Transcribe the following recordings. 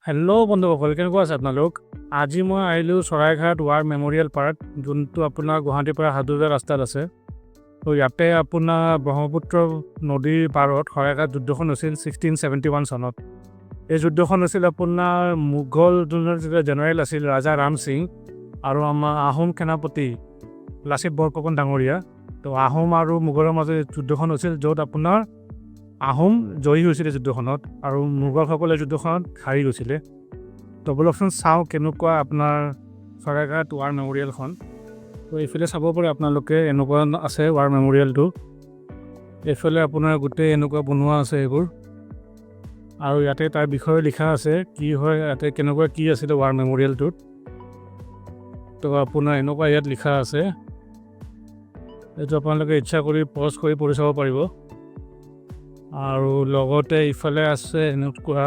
Hello' বন্ধুসকল, কেনেকুৱা আছে আপোনালোক? আজি মই আহিলোঁ চৰাইঘাট ৱাৰ মেম'ৰিয়েল পাৰ্ক, যোনটো আপোনাৰ গুৱাহাটীৰ পৰা হাজোৰা ৰাস্তাত আছে। তো ইয়াতে আপোনাৰ ব্ৰহ্মপুত্ৰ নদীৰ পাৰত শৰাইঘাট যুদ্ধখন হৈছিল 1671 চনত। এই যুদ্ধখন হৈছিল আপোনাৰ মোগল যোনজন জেনেৰেল আছিল ৰাজা ৰাম সিং আৰু আমাৰ আহোম সেনাপতি লাচিত বৰফুকন ডাঙৰীয়া। তো আহোম আৰু মোগলৰ মাজত যুদ্ধখন হৈছিল, য'ত আপোনাৰ আহোম জয়ী হৈছিলে যুদ্ধখনত আৰু মোগলসকলে যুদ্ধখনত হাৰি গৈছিলে। তো বলকচোন চাওঁ কেনেকুৱা আপোনাৰ চৰাইঘাট ৱাৰ মেম'ৰিয়েলখন। তো এইফালে চাব পাৰে আপোনালোকে, এনেকুৱা আছে ৱাৰ মেম'ৰিয়েলটো। এইফালে আপোনাৰ গোটেই এনেকুৱা বনোৱা আছে এইবোৰ, আৰু ইয়াতে তাৰ বিষয়ে লিখা আছে কি হয়, ইয়াতে কেনেকুৱা কি আছিলে ৱাৰ মেম'ৰিয়েলটোত। তো আপোনাৰ এনেকুৱা ইয়াত লিখা আছে, এইটো আপোনালোকে ইচ্ছা কৰি পজ কৰি পঢ়ি চাব পাৰিব। আৰু লগতে ইফালে আছে এনেকুৱা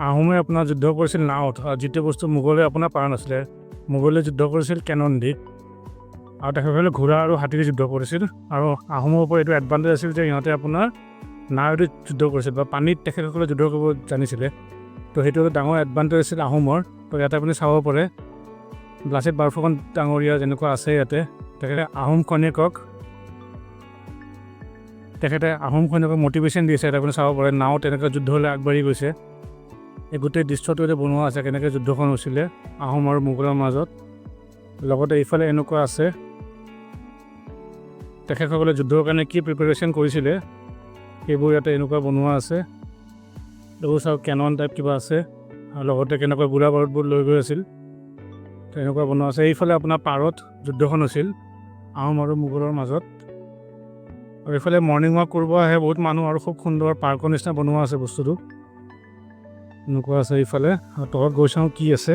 আহোমে আপোনাৰ যুদ্ধ কৰিছিল নাৱত, যিটো বস্তু মোগলে আপোনাৰ পৰা নাছিলে। মোগলে যুদ্ধ কৰিছিল কেনন দি, আৰু তেখেতসকলে ঘোঁৰা আৰু হাতীৰে যুদ্ধ কৰিছিল। আৰু আহোমৰ ওপৰত এইটো এডভান্টেজ আছিল যে ইহঁতে আপোনাৰ নাৱেদি যুদ্ধ কৰিছিল বা পানীত তেখেতসকলে যুদ্ধ কৰিব জানিছিলে। তো সেইটো ডাঙৰ এডভান্টেজ আছিল আহোমৰ। তো ইয়াতে আপুনি চাব পাৰে লাচিত বৰফুকন ডাঙৰীয়া যেনেকুৱা আছে ইয়াতে, তেখেতে আহোম সৈনিকক মটিভেশ্যন দিছে। এটা আপুনি চাব পাৰে নাও তেনেকৈ যুদ্ধ হ'লে আগবাঢ়ি গৈছে। এই গোটেই দৃশ্যটো এতিয়া বনোৱা আছে কেনেকৈ যুদ্ধখন হৈছিলে আহোম আৰু মোগলৰ মাজত। লগতে এইফালে এনেকুৱা আছে তেখেতসকলে যুদ্ধৰ কাৰণে কি প্ৰিপেৰেশ্যন কৰিছিলে, সেইবোৰ ইয়াতে এনেকুৱা বনোৱা আছে। এইবোৰ চাওক কেনন টাইপ কিবা আছে, আৰু লগতে কেনেকুৱা গোলা বাৰুদবোৰ লৈ গৈ আছিল, তেনেকুৱা বনোৱা আছে। এইফালে আপোনাৰ পাৰত যুদ্ধখন হৈছিল আহোম আৰু মোগলৰ মাজত। আৰু এইফালে মৰ্ণিং ৱাক কৰিব আহে বহুত মানুহ, আৰু খুব সুন্দৰ পাৰ্কৰ নিচিনা বনোৱা আছে বস্তুটো, এনেকুৱা আছে। এইফালে তলত গৈ চাওঁ কি আছে।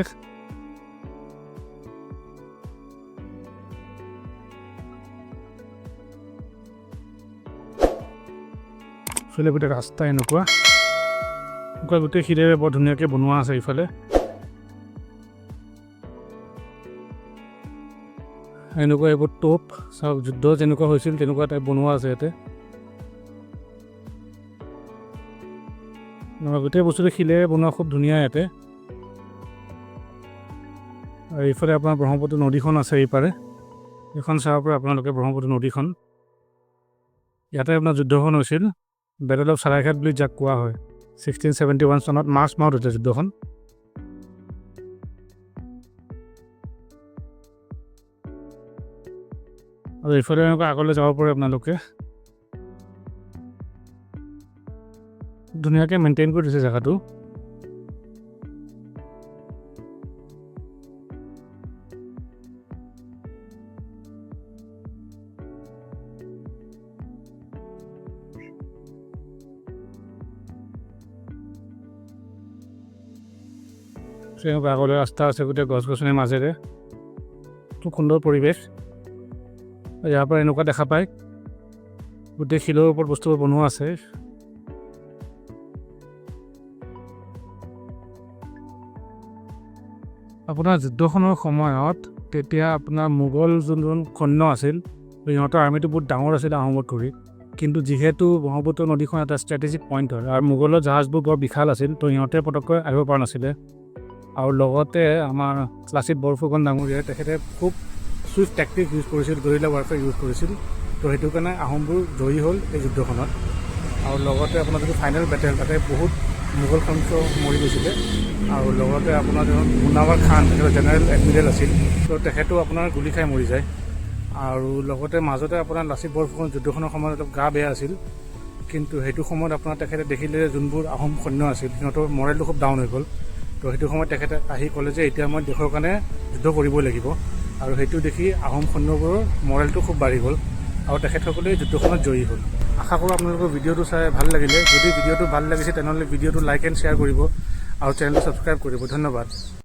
এইফালে গোটেই ৰাস্তা এনেকুৱা গোটেই শিলেৰে বৰ ধুনীয়াকৈ বনোৱা আছে। এইফালে এনেকুৱা এইবোৰ টোপ চাওক, যুদ্ধ যেনেকুৱা হৈছিল তেনেকুৱা টাইপ বনোৱা আছে ইয়াতে। গোটেই বস্তুটো শিলেৰে বনোৱা, খুব ধুনীয়া ইয়াতে। আৰু এইফালে আপোনাৰ ব্ৰহ্মপুত্ৰ নদীখন আছে এইপাৰে, এইখন চাব পাৰে আপোনালোকে ব্ৰহ্মপুত্ৰ নদীখন। ইয়াতে আপোনাৰ যুদ্ধখন হৈছিল, বেটেল অফ চৰাইঘাট বুলি যাক কোৱা হয়। 1671 চনত মাৰ্চ মাহত হৈছে যুদ্ধখন। আৰু এইফালে এনেকুৱা আগলৈ যাব পাৰে আপোনালোকে, ধুনীয়াকৈ মেইনটেইন কৰি দিছে জেগাটো। আগলৈ ৰাস্তা আছে গোটেই গছ গছনিৰ মাজেৰে, খুব সুন্দৰ পৰিৱেশ। ইয়াৰ পৰা এনেকুৱা দেখা পায় গোটেই শিলৰ ওপৰত বস্তুবোৰ বনোৱা আছে। আপোনাৰ যুদ্ধখনৰ সময়ত তেতিয়া আপোনাৰ মোগল যোনজন সৈন্য আছিল, সিহঁতৰ আৰ্মিটো বহুত ডাঙৰ আছিল আহোমত কৰি। কিন্তু যিহেতু ব্ৰহ্মপুত্ৰ নদীখন এটা ষ্ট্ৰেটেজিক পইণ্ট হয়, আৰু মোগলৰ জাহাজবোৰ বৰ বিশাল আছিল, তো সিহঁতে পটককৈ আহিব পৰা নাছিলে। আৰু লগতে আমাৰ লাচিত বৰফুকন ডাঙৰীয়াই তেখেতে খুব চুইফ্ট টেকটিক ইউজ কৰিছিল, গৰিলা ৱাৰফেয়াৰ ইউজ কৰিছিল। তো সেইটো কাৰণে আহোমবোৰ জয়ী হ'ল এই যুদ্ধখনত। আৰু লগতে আপোনাৰ যিটো ফাইনেল বেটেল, তাতে বহুত মোগল সৈন্য মৰি গৈছিলে। আৰু লগতে আপোনাৰ মুনাৱাৰ খান, তেখেতৰ জেনেৰেল এডমিৰেল আছিল, তো তেখেতো আপোনাৰ গুলি খাই মৰি যায়। আৰু লগতে মাজতে আপোনাৰ লাচিত বৰফুকন যুদ্ধখনৰ সময়ত অলপ গা বেয়া আছিল, কিন্তু সেইটো সময়ত আপোনাৰ তেখেতে দেখিলে যোনবোৰ আহোম সৈন্য আছিল সিহঁতৰ মৰেলটো খুব ডাউন হৈ গ'ল। তো সেইটো সময়ত তেখেতে আহি ক'লে যে এতিয়া মই দেশৰ কাৰণে যুদ্ধ কৰিবই লাগিব। আৰু সেইটো দেখি আহোম সৈন্যবোৰৰ মৰেলটো খুব বাঢ়ি গ'ল, আৰু তেখেতসকলে যুদ্ধখনত জয়ী হ'ল। আশা কৰোঁ আপোনালোকৰ ভিডিঅ'টো চাই ভাল লাগিলে। যদি ভিডিঅ'টো ভাল লাগিছে তেনেহ'লে ভিডিঅ'টো লাইক এণ্ড শ্বেয়াৰ কৰিব, আৰু চেনেলটো ছাবস্ক্ৰাইব কৰিব। ধন্যবাদ।